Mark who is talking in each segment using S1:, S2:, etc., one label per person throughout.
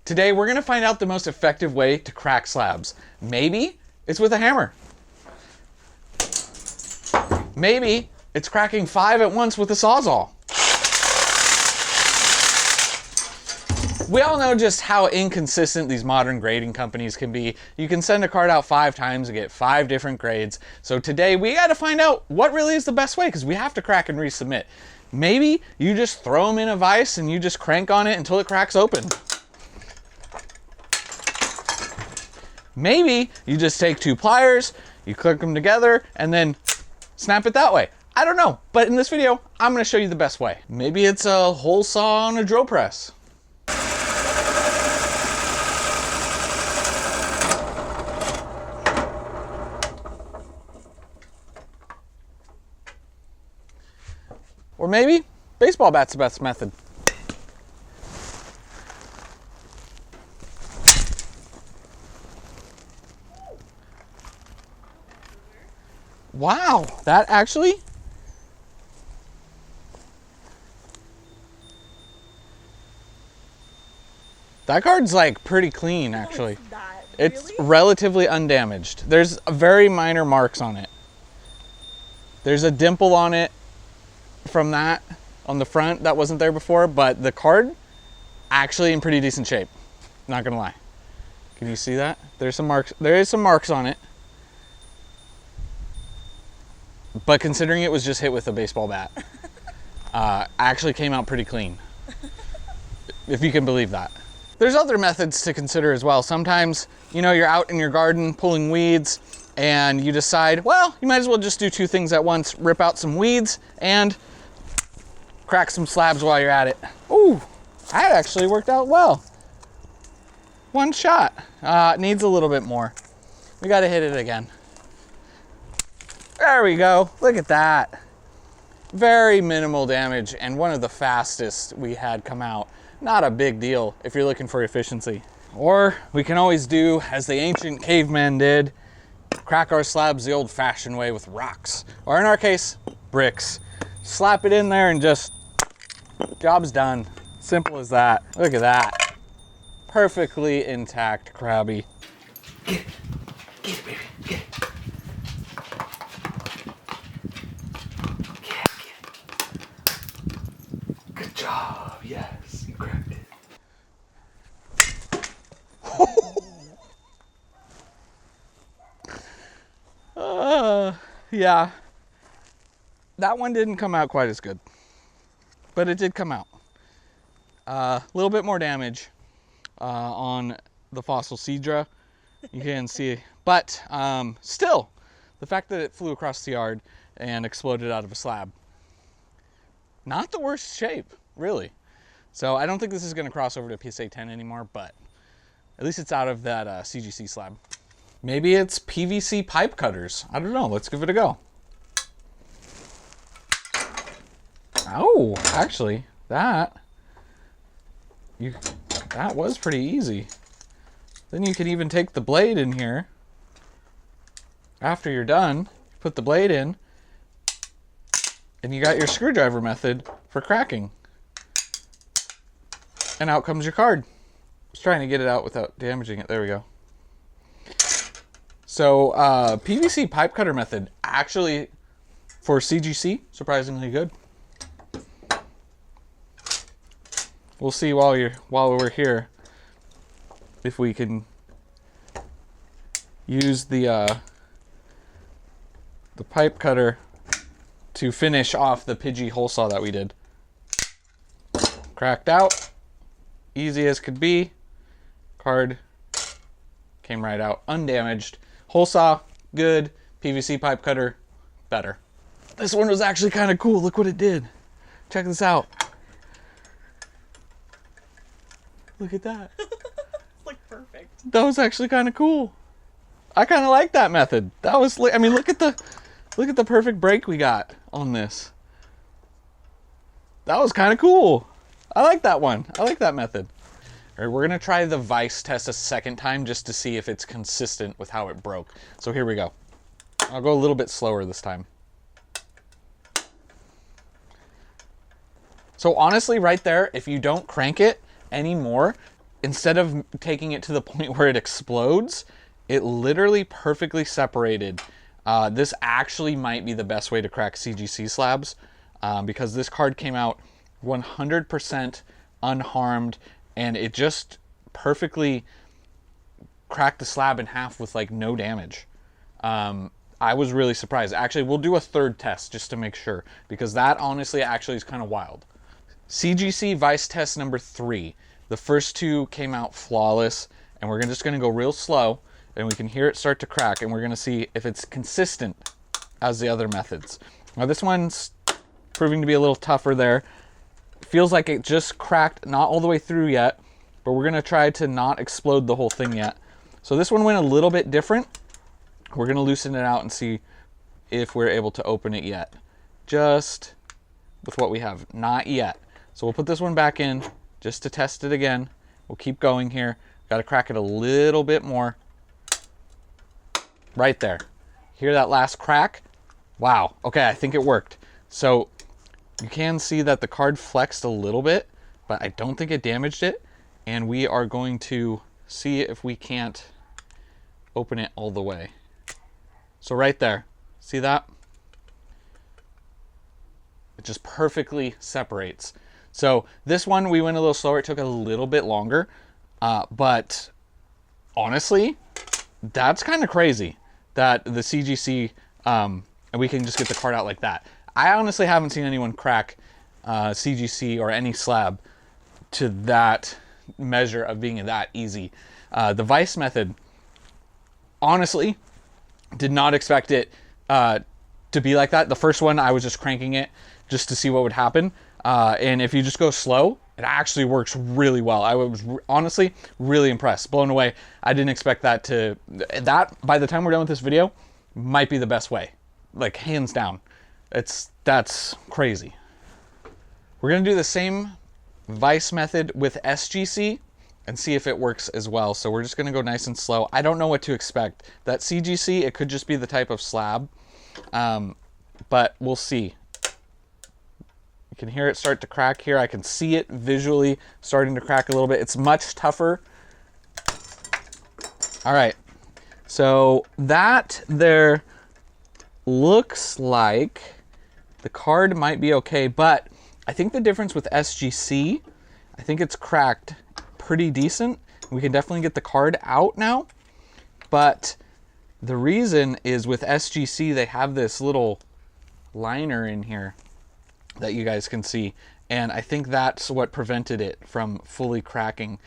S1: Today we're gonna find out the most effective way to crack slabs. Maybe it's with a hammer. Maybe it's cracking 5 at once with a Sawzall. We all know just how inconsistent these modern grading companies can be. You can send a card out 5 times and get 5 different grades. So today we gotta find out what really is the best way, because we have to crack and resubmit. Maybe you just throw them in a vise and you just crank on it until it cracks open. Maybe you just take 2 pliers, you click them together, and then snap it that way. I don't know, but in this video, I'm gonna show you the best way. Maybe it's a hole saw on a drill press. Or maybe baseball bat's the best method. Wow, that actually? That card's like pretty clean actually. It's relatively undamaged. There's very minor marks on it. There's a dimple on it from that on the front that wasn't there before, but the card actually in pretty decent shape. Not gonna lie. Can you see that? There's some marks. There is some marks on it. But considering it was just hit with a baseball bat, actually came out pretty clean. If you can believe that. There's other methods to consider as well. Sometimes, you know, you're out in your garden pulling weeds and you decide, well, you might as well just do 2 things at once. Rip out some weeds and crack some slabs while you're at it. Ooh, that actually worked out well. 1 shot. Needs a little bit more. We gotta hit it again. There we go, look at that. Very minimal damage and one of the fastest we had come out. Not a big deal if you're looking for efficiency. Or we can always do as the ancient cavemen did, crack our slabs the old fashioned way with rocks. Or in our case, bricks. Slap it in there and just, job's done. Simple as that. Look at that. Perfectly intact crabby. Get it, baby, get it. Good job, yes, you cracked it. Yeah, that one didn't come out quite as good, but it did come out. A little bit more damage on the fossil cedra, you can see, but still, the fact that it flew across the yard and exploded out of a slab, not the worst shape, really. So I don't think this is going to cross over to PSA 10 anymore, but at least it's out of that CGC slab. Maybe it's PVC pipe cutters. I don't know. Let's give it a go. Oh, actually, that was pretty easy. Then you can even take the blade in here. After you're done, put the blade in, and you got your screwdriver method for cracking. And out comes your card. I was trying to get it out without damaging it. There we go. So PVC pipe cutter method, actually for CGC, surprisingly good. We'll see while we're here if we can use the pipe cutter to finish off the Pidgey hole saw that we did. Cracked out, easy as could be. Card came right out undamaged. Hole saw, good. PVC pipe cutter, better. This one was actually kind of cool. Look what it did. Check this out. Look at that.
S2: Like perfect.
S1: That was actually kind of cool. I kind of like that method. That was, I mean, look at the perfect break we got on this. That was kind of cool. I like that one. I like that method. All right, we're gonna try the vise test a second time just to see if it's consistent with how it broke. So here we go. I'll go a little bit slower this time. So honestly, right there, if you don't crank it anymore, instead of taking it to the point where it explodes, it literally perfectly separated. This actually might be the best way to crack CGC slabs, because this card came out 100% unharmed, and it just perfectly cracked the slab in half with like no damage. I was really surprised. Actually, we'll do a third test just to make sure, because that honestly actually is kind of wild. CGC Vice test number 3. The first two came out flawless, and we're just going to go real slow, and we can hear it start to crack, and we're going to see if it's consistent as the other methods. Now this one's proving to be a little tougher there. Feels like it just cracked, not all the way through yet, but we're going to try to not explode the whole thing yet. So this one went a little bit different. We're going to loosen it out and see if we're able to open it yet. Just with what we have. Not yet. So we'll put this one back in just to test it again. We'll keep going here. Got to crack it a little bit more. Right there. Hear that last crack? Wow. Okay, I think it worked. So you can see that the card flexed a little bit, but I don't think it damaged it. And we are going to see if we can't open it all the way. So right there, see that? It just perfectly separates. So this one, we went a little slower. It took a little bit longer, but honestly, that's kind of crazy that the CGC, and we can just get the card out like that. I honestly haven't seen anyone crack CGC or any slab to that measure of being that easy. The Vice method, honestly, did not expect it to be like that. The first one, I was just cranking it just to see what would happen. And if you just go slow, it actually works really well. I was honestly really impressed, blown away. I didn't expect that to, by the time we're done with this video, might be the best way. Like hands down. That's crazy. We're gonna do the same Vice method with SGC and see if it works as well. So we're just gonna go nice and slow. I don't know what to expect. That CGC, it could just be the type of slab, but we'll see. You can hear it start to crack here. I can see it visually starting to crack a little bit. It's much tougher. All right, so that there looks like the card might be okay, but I think the difference with SGC, I think it's cracked pretty decent. We can definitely get the card out now, but the reason is with SGC, they have this little liner in here that you guys can see, and I think that's what prevented it from fully cracking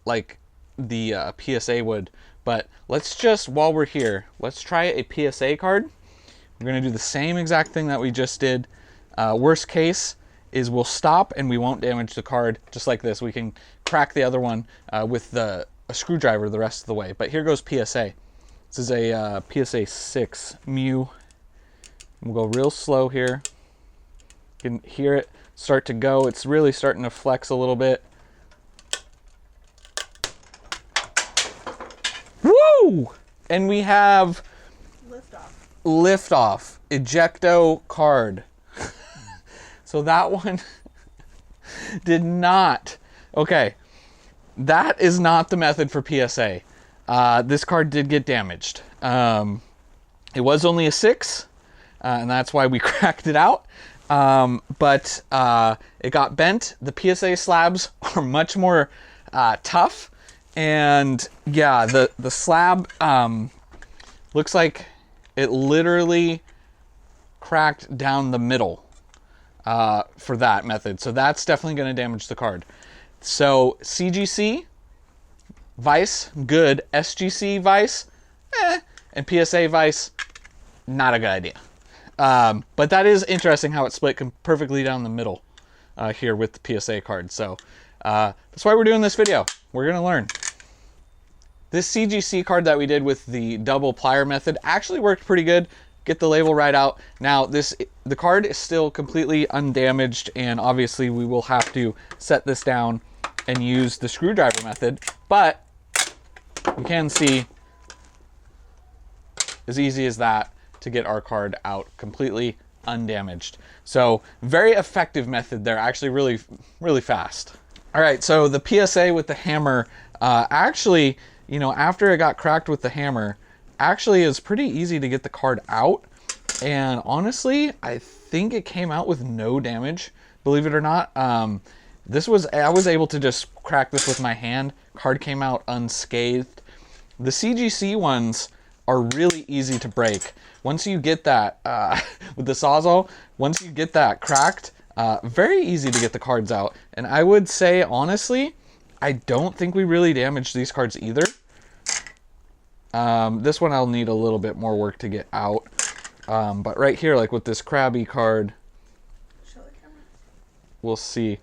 S1: like the PSA would. But let's just, while we're here, let's try a PSA card. We're gonna do the same exact thing that we just did. Worst case is we'll stop and we won't damage the card, just like this. We can crack the other one with a screwdriver the rest of the way. But here goes PSA. This is a PSA 6 mu. We'll go real slow here. You can hear it start to go. It's really starting to flex a little bit. Woo! And we have liftoff, ejecto card. So that one did not. Okay, that is not the method for PSA. This card did get damaged. It was only a 6, and that's why we cracked it out. But it got bent. The PSA slabs are much more tough. And yeah, the slab looks like it literally cracked down the middle for that method. So that's definitely going to damage the card. So CGC, Vice, good. SGC, Vice, and PSA, Vice, not a good idea. But that is interesting how it split perfectly down the middle here with the PSA card. So that's why we're doing this video. We're going to learn. This CGC card that we did with the double plier method actually worked pretty good. Get the label right out. Now the card is still completely undamaged, and obviously we will have to set this down and use the screwdriver method, but you can see as easy as that to get our card out completely undamaged. So very effective method there, actually really fast. All All right, so the PSA with the hammer, actually, you know, after it got cracked with the hammer, actually is pretty easy to get the card out. And honestly, I think it came out with no damage, believe it or not. I was able to just crack this with my hand. Card came out unscathed. The CGC ones are really easy to break. Once you get that, with the Sawzall, once you get that cracked, very easy to get the cards out. And I would say, honestly, I don't think we really damaged these cards either. This one I'll need a little bit more work to get out. But right here, like with this Krabby card,
S2: Show the camera.
S1: we'll see.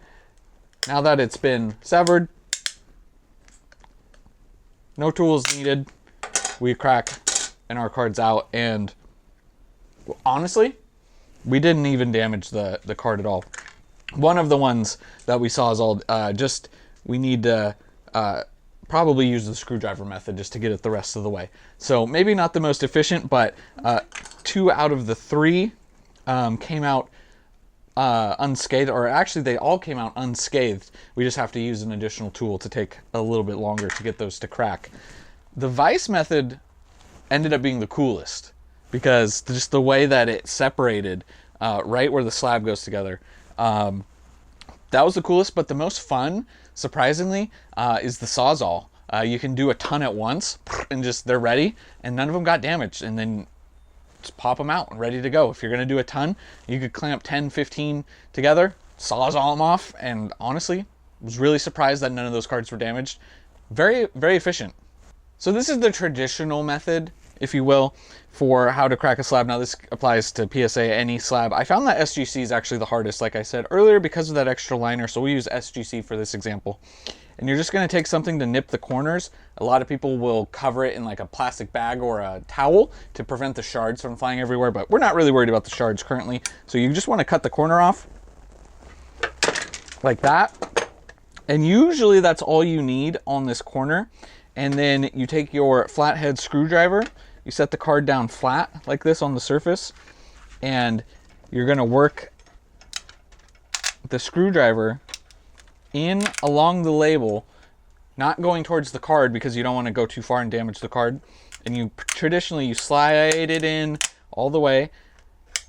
S1: Now that it's been severed, no tools needed, we crack and our card's out. And honestly, we didn't even damage the card at all. One of the ones that we saw is all we need to probably use the screwdriver method just to get it the rest of the way. So maybe not the most efficient, but 2 out of the 3 came out unscathed, or actually they all came out unscathed. We just have to use an additional tool to take a little bit longer to get those to crack. The vise method ended up being the coolest because just the way that it separated right where the slab goes together. That was the coolest, but the most fun, surprisingly, is the Sawzall. You can do a ton at once and just they're ready, and none of them got damaged, and then just pop them out and ready to go. If you're going to do a ton, you could clamp 10, 15 together, Sawzall them off, and honestly, was really surprised that none of those cards were damaged. Very, very efficient. So this is the traditional method, if you will, for how to crack a slab. Now this applies to PSA, any slab. I found that SGC is actually the hardest, like I said earlier, because of that extra liner, so we use SGC for this example. And you're just going to take something to nip the corners. A lot of people will cover it in like a plastic bag or a towel to prevent the shards from flying everywhere, but we're not really worried about the shards currently. So you just want to cut the corner off like that. And usually that's all you need on this corner. And then you take your flathead screwdriver, you set the card down flat like this on the surface, and you're going to work the screwdriver in along the label, not going towards the card because you don't want to go too far and damage the card. And you traditionally slide it in all the way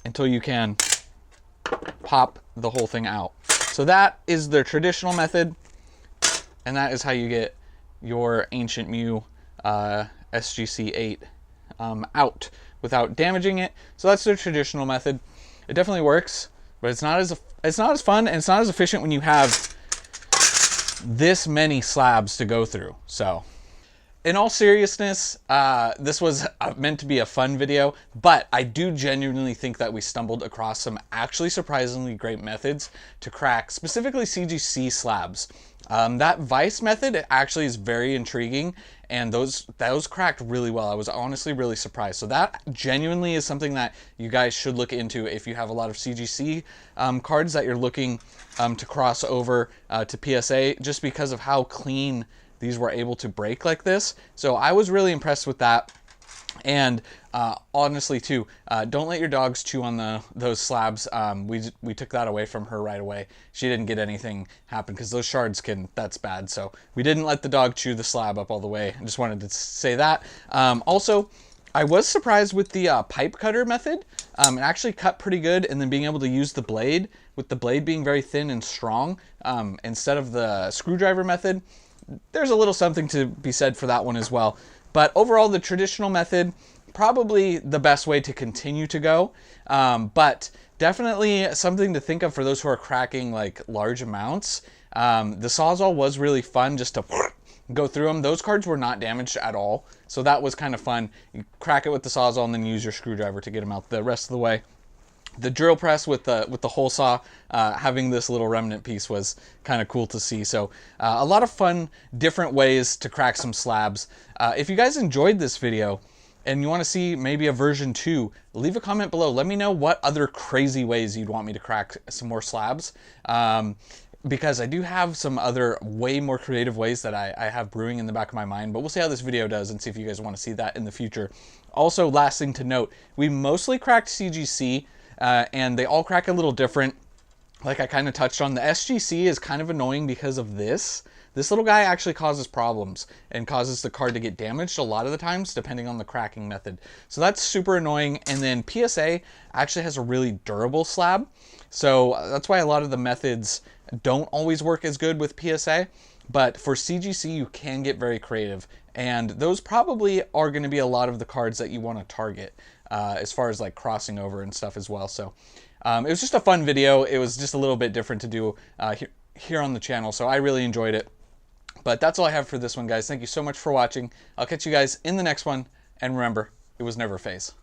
S1: until you can pop the whole thing out. So that is the traditional method, and that is how you get your Ancient Mew SGC 8 out without damaging it. So that's the traditional method. It definitely works, but it's not as fun and it's not as efficient when you have this many slabs to go through. So in all seriousness, this was meant to be a fun video, but I do genuinely think that we stumbled across some actually surprisingly great methods to crack specifically CGC slabs. That vise method actually is very intriguing, and those cracked really well. I was honestly really surprised. So that genuinely is something that you guys should look into if you have a lot of CGC cards that you're looking to cross over to PSA, just because of how clean these were able to break like this. So I was really impressed with that. And honestly too, don't let your dogs chew on those slabs. We took that away from her right away. She didn't get anything happen because those shards that's bad. So we didn't let the dog chew the slab up all the way. I just wanted to say that. Also, I was surprised with the pipe cutter method. It actually cut pretty good, and then being able to use the blade, with the blade being very thin and strong, instead of the screwdriver method. There's a little something to be said for that one as well. But overall, the traditional method, probably the best way to continue to go. But definitely something to think of for those who are cracking like large amounts. The Sawzall was really fun just to go through them. Those cards were not damaged at all, so that was kind of fun. You crack it with the Sawzall and then use your screwdriver to get them out the rest of the way. The drill press with the hole saw, having this little remnant piece was kind of cool to see. So a lot of fun, different ways to crack some slabs. If you guys enjoyed this video and you want to see maybe a version 2, leave a comment below. Let me know what other crazy ways you'd want me to crack some more slabs. Because I do have some other way more creative ways that I have brewing in the back of my mind, but we'll see how this video does and see if you guys want to see that in the future. Also, last thing to note, we mostly cracked CGC, and they all crack a little different. like I kind of touched on, the SGC is kind of annoying because of this. This little guy actually causes problems and causes the card to get damaged a lot of the times, depending on the cracking method. So that's super annoying. And then PSA actually has a really durable slab. So that's why a lot of the methods don't always work as good with PSA. But for CGC, you can get very creative. And those probably are going to be a lot of the cards that you want to target as far as like crossing over and stuff as well. So it was just a fun video. It was just a little bit different to do here on the channel. So I really enjoyed it. But that's all I have for this one, guys. Thank you so much for watching. I'll catch you guys in the next one. And remember, it was never a phase.